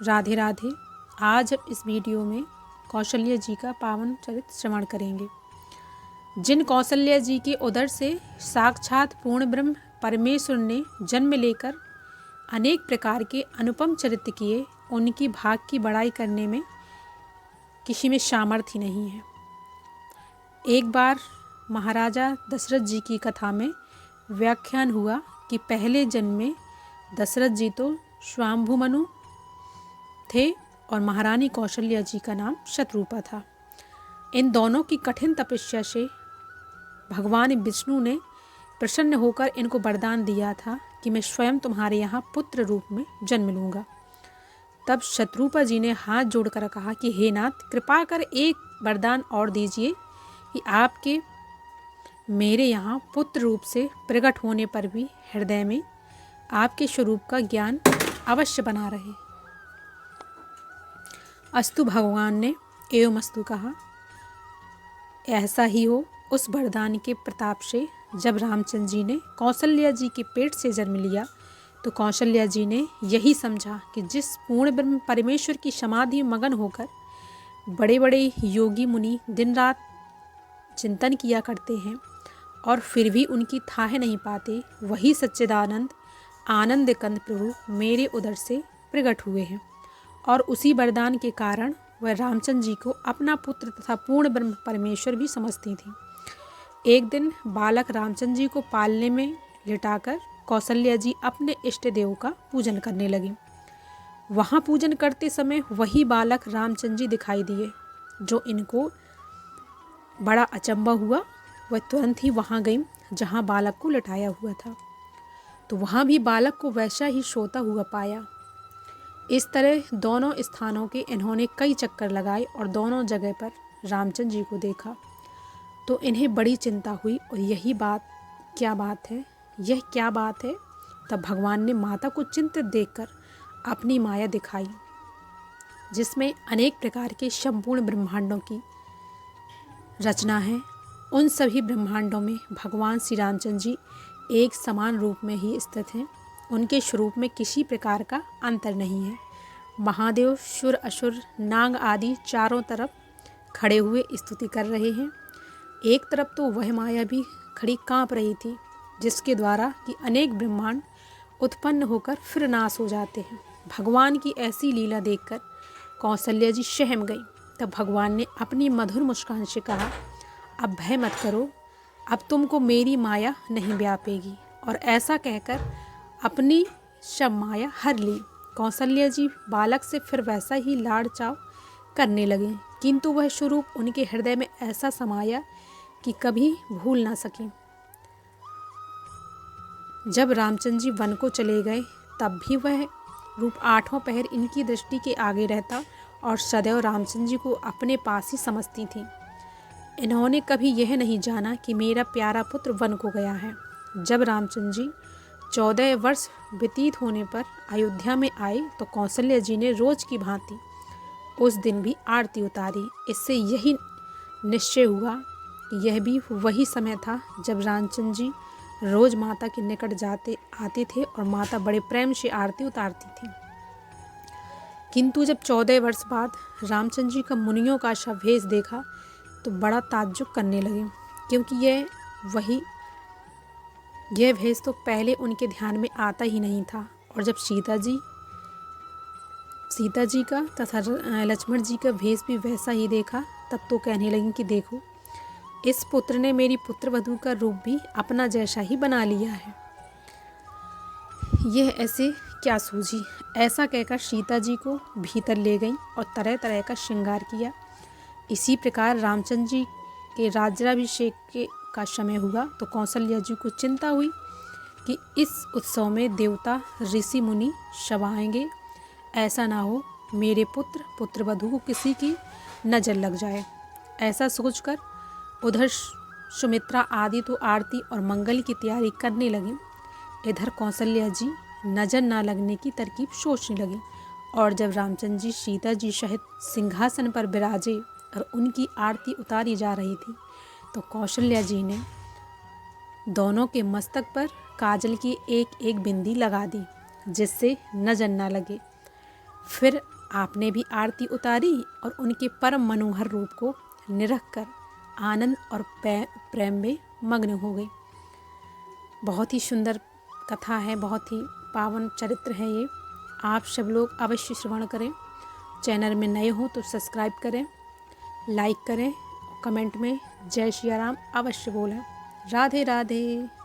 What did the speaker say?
राधे राधे। आज हम इस वीडियो में कौशल्या जी का पावन चरित्र श्रवण करेंगे। जिन कौशल्या जी के उदर से साक्षात पूर्ण ब्रह्म परमेश्वर ने जन्म लेकर अनेक प्रकार के अनुपम चरित्र किए, उनकी भाग की बड़ाई करने में किसी में सामर्थ्य नहीं है। एक बार महाराजा दशरथ जी की कथा में व्याख्यान हुआ कि पहले जन्म में दशरथ जी तो स्वायंभू मनु थे और महारानी कौशल्या जी का नाम शत्रुपा था। इन दोनों की कठिन तपस्या से भगवान विष्णु ने प्रसन्न होकर इनको वरदान दिया था कि मैं स्वयं तुम्हारे यहाँ पुत्र रूप में जन्म लूँगा। तब शत्रुपा जी ने हाथ जोड़कर कहा कि हे नाथ, कृपा कर एक वरदान और दीजिए कि आपके मेरे यहाँ पुत्र रूप से प्रकट होने पर भी हृदय में आपके स्वरूप का ज्ञान अवश्य बना रहे। अस्तु भगवान ने एवं अस्तु कहा। ऐसा ही हो। उस वरदान के प्रताप से जब रामचंद्र जी ने कौशल्या जी के पेट से जन्म लिया तो कौशल्या जी ने यही समझा कि जिस पूर्ण ब्रह्म परमेश्वर की समाधि में मगन होकर बड़े बड़े योगी मुनि दिन रात चिंतन किया करते हैं और फिर भी उनकी थाह नहीं पाते, वही सच्चिदानंद आनंद कंद प्रभु मेरे उदर से प्रकट हुए हैं। और उसी वरदान के कारण वह रामचंद्र जी को अपना पुत्र तथा पूर्ण ब्रह्म परमेश्वर भी समझती थी। एक दिन बालक रामचंद्र जी को पालने में लिटाकर कौशल्या जी अपने इष्ट देव का पूजन करने लगी। वहाँ पूजन करते समय वही बालक रामचंद्र जी दिखाई दिए। जो इनको बड़ा अचंभा हुआ, वह तुरंत ही वहाँ गई जहाँ बालक को लिटाया हुआ था, तो वहाँ भी बालक को वैसा ही सोता हुआ पाया। इस तरह दोनों स्थानों के इन्होंने कई चक्कर लगाए और दोनों जगह पर रामचंद्र जी को देखा तो इन्हें बड़ी चिंता हुई। और यह क्या बात है। तब भगवान ने माता को चिंतित देखकर अपनी माया दिखाई, जिसमें अनेक प्रकार के संपूर्ण ब्रह्मांडों की रचना है। उन सभी ब्रह्मांडों में भगवान श्री रामचंद्र जी एक समान रूप में ही स्थित हैं। उनके स्वरूप में किसी प्रकार का अंतर नहीं है। महादेव, सुर, असुर, नाग आदि चारों तरफ खड़े हुए स्तुति कर रहे हैं। एक तरफ तो वह माया भी खड़ी कांप रही थी, जिसके द्वारा कि अनेक ब्रह्मांड उत्पन्न होकर फिर नाश हो जाते हैं। भगवान की ऐसी लीला देखकर कौशल्या जी सहम गई। तब भगवान ने अपनी मधुर मुस्कान से कहा, अब भय मत करो, अब तुमको मेरी माया नहीं व्यापेगी। और ऐसा कहकर अपनी सब माया हर ली। कौशल्या जी बालक से फिर वैसा ही लाड़ चाव करने लगे, किंतु वह स्वरूप उनके हृदय में ऐसा समाया कि कभी भूल ना सके। जब रामचंद्र जी वन को चले गए तब भी वह रूप आठों पहर इनकी दृष्टि के आगे रहता और सदैव रामचंद्र जी को अपने पास ही समझती थी। इन्होंने कभी यह नहीं जाना कि मेरा प्यारा पुत्र वन को गया है। जब रामचंद्र जी 14 वर्ष व्यतीत होने पर अयोध्या में आए तो कौशल्या जी ने रोज की भांति उस दिन भी आरती उतारी। इससे यही निश्चय हुआ कि यह भी वही समय था जब रामचंद्र जी रोज माता के निकट आते थे और माता बड़े प्रेम से आरती उतारती थी। किंतु जब 14 वर्ष बाद रामचंद्र जी का मुनियों का सा भेष देखा तो बड़ा ताज्जुब करने लगे, क्योंकि यह भेष तो पहले उनके ध्यान में आता ही नहीं था। और जब सीता जी का तथा लक्ष्मण जी का भेष भी वैसा ही देखा तब तो कहने लगी कि देखो, इस पुत्र ने मेरी पुत्रवधू का रूप भी अपना जैसा ही बना लिया है। यह ऐसे क्या सूझी। ऐसा कहकर सीता जी को भीतर ले गई और तरह तरह का श्रृंगार किया। इसी प्रकार रामचंद्र जी के राज्याभिषेक का समय हुआ तो कौशल्या जी को चिंता हुई कि इस उत्सव में देवता, ऋषि, मुनि सब आएंगे। ऐसा ना हो मेरे पुत्रवधू को किसी की नज़र लग जाए। ऐसा सोचकर उधर सुमित्रा आदि तो आरती और मंगल की तैयारी करने लगी। इधर कौशल्या जी नज़र ना लगने की तरकीब सोचने लगी। और जब रामचंद्र जी सीता जी सहित सिंहासन पर विराजे और उनकी आरती उतारी जा रही थी तो कौशल्या जी ने दोनों के मस्तक पर काजल की एक एक बिंदी लगा दी, जिससे नजर न लगे। फिर आपने भी आरती उतारी और उनके परम मनोहर रूप को निरख कर आनंद और प्रेम में मग्न हो गए। बहुत ही सुंदर कथा है, बहुत ही पावन चरित्र है ये। आप सब लोग अवश्य श्रवण करें। चैनल में नए हो तो सब्सक्राइब करें, लाइक करें, कमेंट में जय सिया राम अवश्य बोलें। राधे राधे।